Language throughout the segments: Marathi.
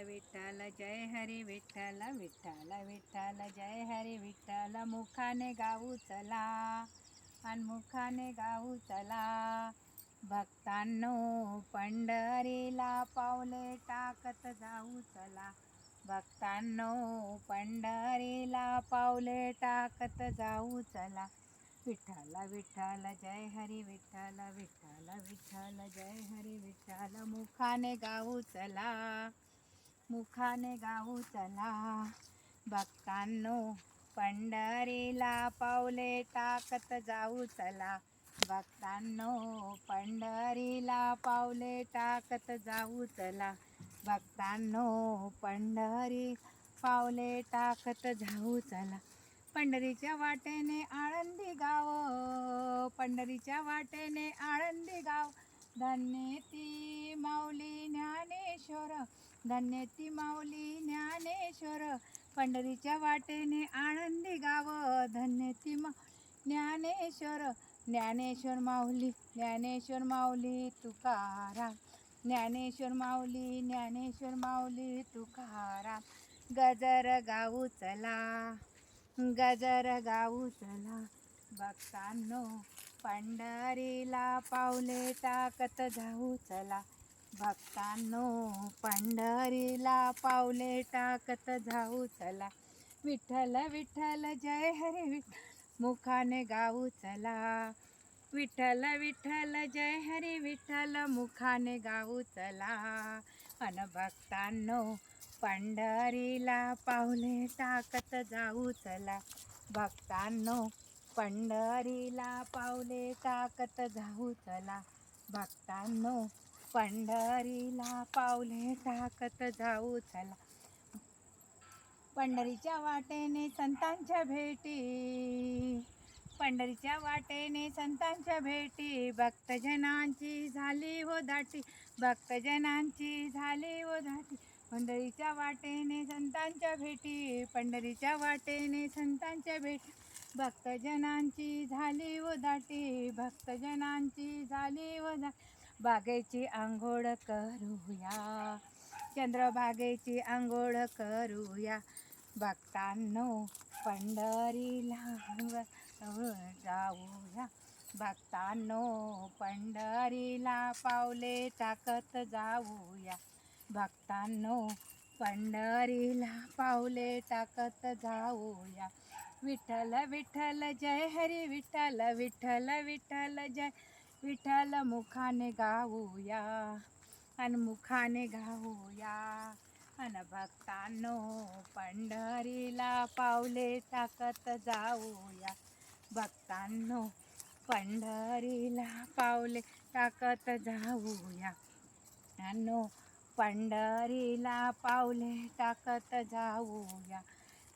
विठ्ठल जय हरी विठ्ठल विठ्ठल विठ्ठल जय हरी विठ्ठल मुखाने गाऊ चला आणि मुखाने गाऊ चला भक्तांनो पंढरीला पावले टाकत जाऊ चला भक्तांनो पंढरीला पावले टाकत जाऊ चला विठ्ठल विठ्ठल जय हरी विठ्ठल विठ्ठल विठ्ठल जय हरी विठ्ठल मुखाने गाऊ चला मुखाने गाऊ चला भक्तांनो पंढरीला पावले टाकत जाऊ चला भक्तांनो पंढरीला पावले टाकत जाऊ चला भक्तांनो पंढरी पावले टाकत जाऊ चला पंढरीच्या वाटेने आळंदी गाव पंढरीच्या वाटेने आळंदी गाव धन्य ती माऊली ज्ञानेश्वर धन्य ती माऊली ज्ञानेश्वर पंढरीच्या वाटेने आळंदी गाव धन्य ती ज्ञानेश्वर ज्ञानेश्वर माऊली तुकाराम ज्ञानेश्वर माऊली तुकाराम गजर गाऊ चला गजर गाऊ चला भक्तांनो पंढरीला पावले टाकत जाऊ चला भक्तांनो पंढरीला पावले टाकत जाऊ चला विठ्ठल विठ्ठल जय हरी विठ्ठल मुखाने गाऊ चला विठ्ठल विठ्ठल जय हरी विठ्ठल मुखाने गाऊ चला अन भक्तांनो पंढरीला पावले टाकत जाऊ चला भक्तांनो पंढरीला पावले टाकत जाऊ चला भक्तांनो पंढरीला पावले टाकत जाऊ चला पंढरीच्या वाटेने संतांच्या भेटी पंढरीच्या वाटेने संतांच्या भेटी भक्तजनांची झाली हो दाटी भक्तजनांची झाली हो दाटी पंढरीच्या वाटेने संतांच्या भेटी पंढरीच्या वाटेने संतांच्या भेटी भक्तजनांची झाली व दाटी भक्तजनांची झाली व दाटी बागेची आंघोळ करूया चंद्रभागेची आंघोळ करूया भक्तांनो पंढरीला जाऊया भक्तांनो पंढरीला पावले टाकत जाऊया भक्तांनो पंढरीला पावले टाकत जाऊया विठ्ठल विठ्ठल जय हरी विठ्ठल विठ्ठल विठ्ठल जय विठ्ठल मुखाने गाऊया आणि मुखाने गाऊया आणि भक्तांनो पंढरीला पावले टाकत जाऊया भक्तांनो पंढरीला पावले टाकत जाऊया आणि पंढरीला पावले टाकत जाऊया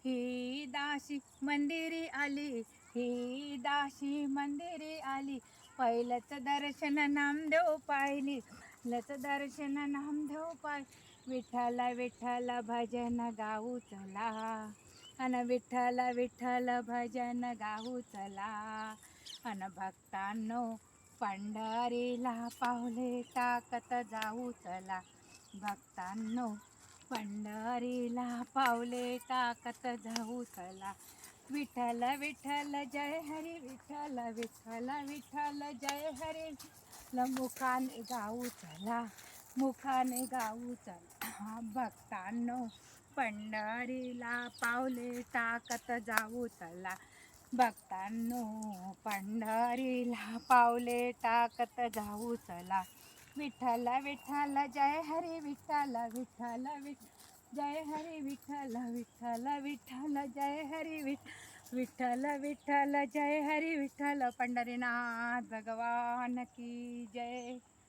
ही दासी मंदिरी आली ही दासी मंदिरी आली पहिलंच दर्शन नामदेव पाहिली पहिलंच दर्शन नामदेव पाय विठ्ठल विठ्ठल भजन गाऊ चला अन विठ्ठल विठ्ठल भजन गाऊ चला अन भक्तांनो पंढरीला पावले टाकत जाऊ चला भक्तांनो पंढरीला पावले टाकत जाऊ चला विठ्ठल विठ्ठल जय हरी विठ्ठल विठ्ठल विठ्ठल जय हरी मुखाने गाऊ चला मुखाने गाऊ चला भक्तांनो पंढरीला पावले टाकत जाऊ चला भक्तांनो पंढरीला पावले टाकत जाऊ चला विठ्ठल विठ्ठल जय हरी विठ्ठल विठ्ठल जय हरी विठ्ठल विठ्ठल विठ्ठल जय हरी विठ्ठल विठ्ठल जय हरी विठ्ठल पंढरीनाथ भगवान की जय।